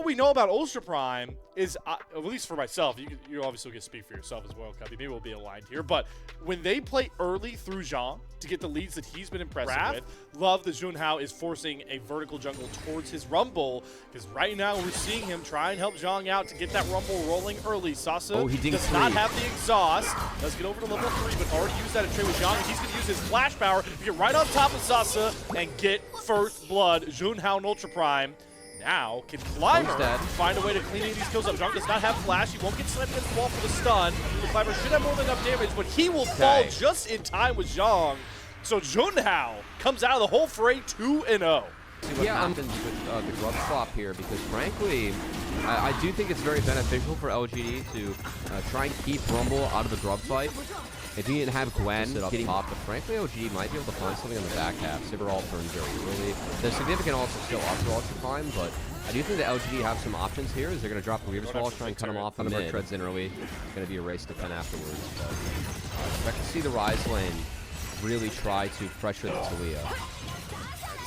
we know about Ultra Prime is, at least for myself, you obviously can speak for yourself as well, Cubby. Maybe we'll be aligned here. But when they play early through Zhang to get the leads that he's been impressive with, love that Junhao is forcing a vertical jungle towards his Rumble, because right now we're seeing him try and help Zhang out to get that Rumble rolling early. Sasa does not have the exhaust. Does get over to level 3, but already used that to trade with Zhang. And he's going to use his flash power to get right on top of Sasa and get first blood. Junhao and Ultra Prime. Now, can Climber find a way to clean any of these kills up? Zhang does not have flash. He won't get slammed against the wall for the stun. The Climber should have more than enough damage, but he will fall just in time with Zhang. So Junhao comes out of the whole fray 2-0. See what happens with the grub swap here, because frankly, I do think it's very beneficial for LGD to try and keep Rumble out of the grub fight. If he didn't have Gwen getting top, but frankly, LGD might be able to find something on the back half. Saber all turns very early. There's significant also still up for Ultra Prime, but I do think that LGD have some options here. Is they're going to drop the Weaver's Wall, try and cut him off on the treads in early. It's going to be a race to pen afterwards. But I expect to see the Rise lane really try to pressure the Talia.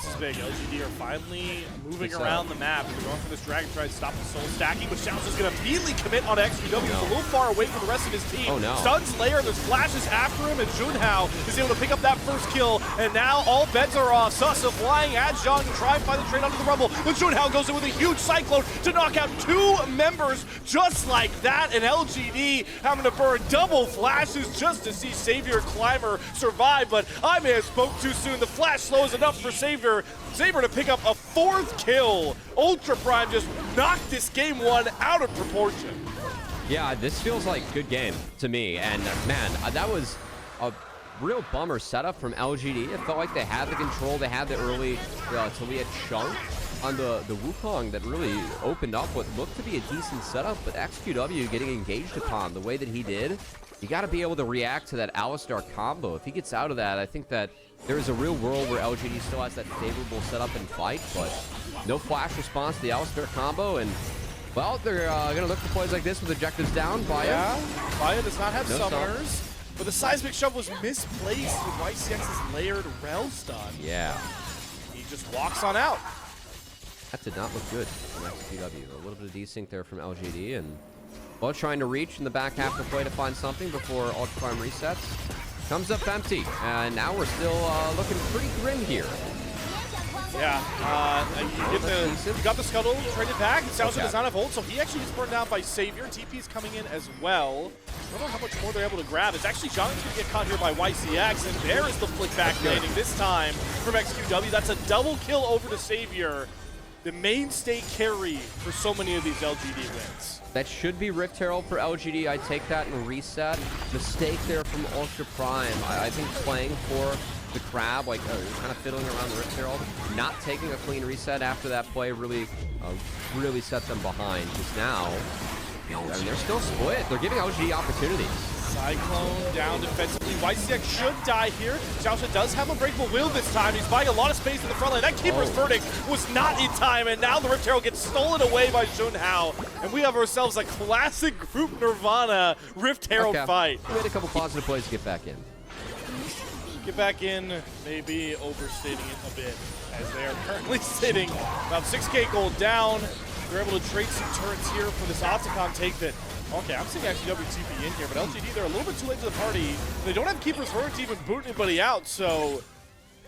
This is big. LGD are finally moving around the map. They're going for this Dragon, trying to stop the soul stacking, but Shouts is going to immediately commit on XQW. He's a little far away from the rest of his team. Stuns Lair, there's flashes after him, and Junhao is able to pick up that first kill, and now all bets are off. Sasa flying at Zhang to try and find the trade onto the Rumble, but Junhao goes in with a huge Cyclone to knock out 2 members just like that, and LGD having to burn double flashes just to see Savior Climber survive, but I may have spoke too soon. The flash slow is enough for Savior to pick up a 4th kill. Ultra Prime just knocked this game 1 out of proportion. Yeah, this feels like good game to me. And man, that was a real bummer setup from LGD. It felt like they had the control. They had the early Talia chunk on the Wukong that really opened up what looked to be a decent setup. But XQW getting engaged upon the way that he did, you got to be able to react to that Alistar combo. If he gets out of that, I think that there is a real world where LGD still has that favorable setup and fight, but no flash response to the Alistar combo, and well, they're going to look for plays like this with objectives down. Baya does not have summoners, but the seismic shove was misplaced with YCX's layered Rel stun. Yeah. He just walks on out. That did not look good from XQW. A little bit of desync there from LGD, and well, trying to reach in the back half of the play to find something before Ultra Prime resets. Comes up empty, and now we're still looking pretty grim here. Yeah, you got the Scuttle traded back. Salsa does not have ult, so he actually gets burned down by Savior. TP is coming in as well. I don't know how much more they're able to grab. It's actually John's going to get caught here by YCX, and there is the flick back landing this time from XQW. That's a double kill over to Savior. The mainstay carry for so many of these LGD wins. That should be Rift Herald for LGD. I take that and reset. Mistake there from Ultra Prime. I think playing for the crab, like kind of fiddling around the Rift Herald, not taking a clean reset after that play really set them behind. Because now, I mean, they're still split. They're giving LGD opportunities. Cyclone down defensively. YCX should die here. Xiaosha does have Unbreakable Will this time. He's buying a lot of space in the front line. That Keeper's Verdict was not in time, and now the Rift Herald gets stolen away by Junhao. And we have ourselves a classic group Nirvana Rift Herald fight. We made a couple positive plays to get back in. Get back in, maybe overstating it a bit, as they are currently sitting about 6K gold down. They're able to trade some turrets here for this Opticon take that. Okay, I'm seeing actually WTP in here, but LGD, they're a little bit too late to the party. They don't have Keeper's Verdict to even boot anybody out, so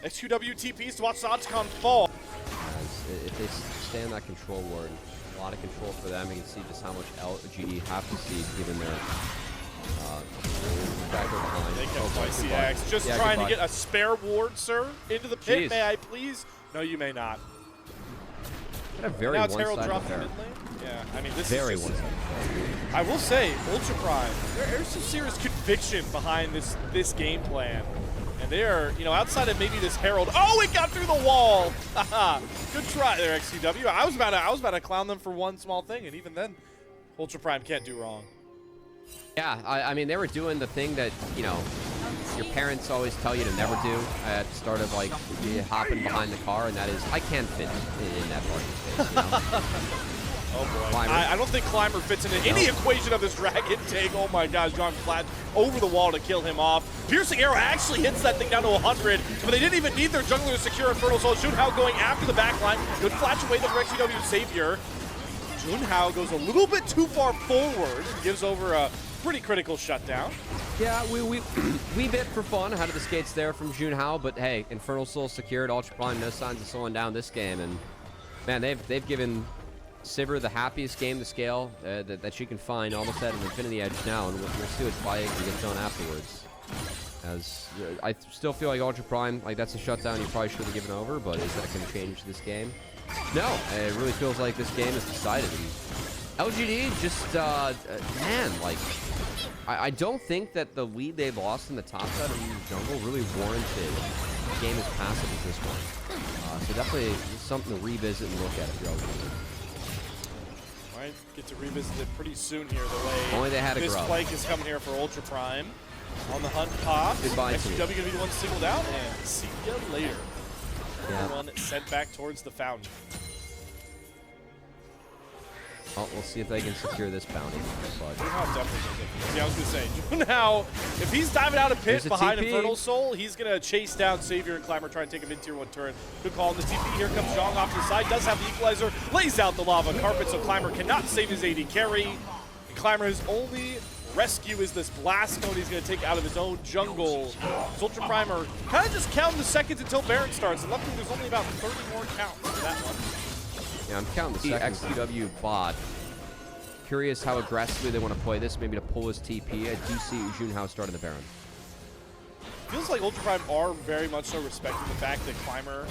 XQW TPs to watch the Opticon fall. If they stay in that control ward, a lot of control for them. You can see just how much LGD have to see given their backer behind. They kept YCX. Just trying to get a spare ward, sir, into the pit. May I please? No, you may not. A very now it's Herald dropped in mid lane. Yeah, I mean, this very is just, one-sided. I will say, Ultra Prime, there's some serious conviction behind this game plan. And they are, you know, outside of maybe this Herald. Oh, it got through the wall! Good try there, XQW. I was about to clown them for one small thing, and even then, Ultra Prime can't do wrong. Yeah, I mean, they were doing the thing that, you know, your parents always tell you to never do at the start of, like, hopping behind the car, and that is, I can't fit in that parking space, you know? Oh boy. I don't think Climber fits into any equation of this Dragon take. Oh my gosh, John Flat over the wall to kill him off. Piercing Arrow actually hits that thing down to 100, but they didn't even need their jungler to secure Infernal Soul. Junhao going after the backline. Good flash away the XQW Savior. Junhao goes a little bit too far forward and gives over a pretty critical shutdown. Yeah, we bit for fun ahead of the skates there from Junhao, but hey, Infernal Soul secured. Ultra Prime, no signs of slowing down this game, and man, they've given Sivir the happiest game to scale that she can find, almost at an Infinity Edge now, and we'll see what Fly can get done afterwards. As I still feel like Ultra Prime, like that's a shutdown you probably should have given over, but is that going to change this game? No, it really feels like this game is decided. And LGD just, man, like, I don't think that the lead they lost in the top side of the jungle really warranted a game as passive as this one. So definitely something to revisit and look at if you're LGD. Might get to revisit it pretty soon here, the way Only they had a this grub. flank is coming here for Ultra Prime. On the hunt, pop. Goodbye XQW going to be the one singled out, and see ya later. Yeah. One sent back towards the fountain. Well, we'll see if they can secure this bounty. But Junhao definitely does it. Yeah, I was going to say, Junhao, if he's diving out a pit behind Infernal Soul, he's going to chase down Savior and Climber, try and take him in tier 1 turret. Good call on the TP. Here comes Zhang off to the side. Does have the equalizer. Lays out the lava carpet, so Climber cannot save his AD carry. And Climber, his only rescue is this blast cone he's going to take out of his own jungle. Ultra Primer kind of just counting the seconds until Baron starts. And luckily, there's only about 30 more counts for that one. yeah, I'm counting the seconds. XQW bot. Curious how aggressively they want to play this, maybe to pull his TP. I do see Junhao starting the Baron. Feels like Ultra Prime are very much so respecting the fact that Climber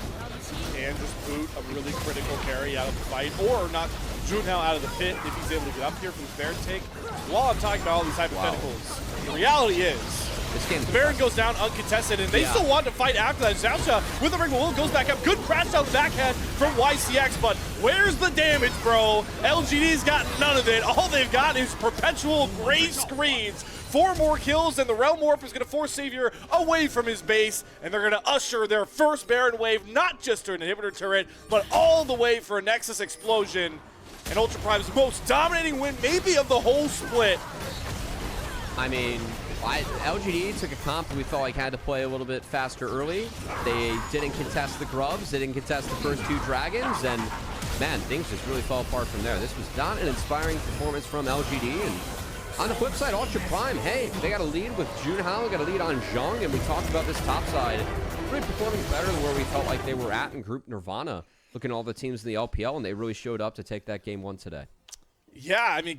can just boot a really critical carry out of the fight, or knock Junhao out of the pit if he's able to get up here for this Baron take. While I'm talking about all these hypotheticals, the reality is, this game, the Baron goes down uncontested, and they still want to fight after that. Zhao with the ring will goes back up. Good crash down the backhand from YCX, but where's the damage, bro? LGD's got none of it. All they've got is perpetual gray screens. 4 more kills, and the Realm Warp is going to force Savior away from his base, and they're going to usher their first Baron wave, not just to an inhibitor turret, but all the way for a Nexus explosion. And Ultra Prime's most dominating win, maybe of the whole split. I mean, LGD took a comp that we felt like had to play a little bit faster early. They didn't contest the grubs. They didn't contest the first 2 dragons. And, man, things just really fell apart from there. This was not an inspiring performance from LGD. And on the flip side, Ultra Prime, hey, they got a lead with Junhao. Got a lead on Zhang. And we talked about this top side really performing better than where we felt like they were at in Group Nirvana. Looking at all the teams in the LPL, and they really showed up to take that game 1 today. Yeah, I mean,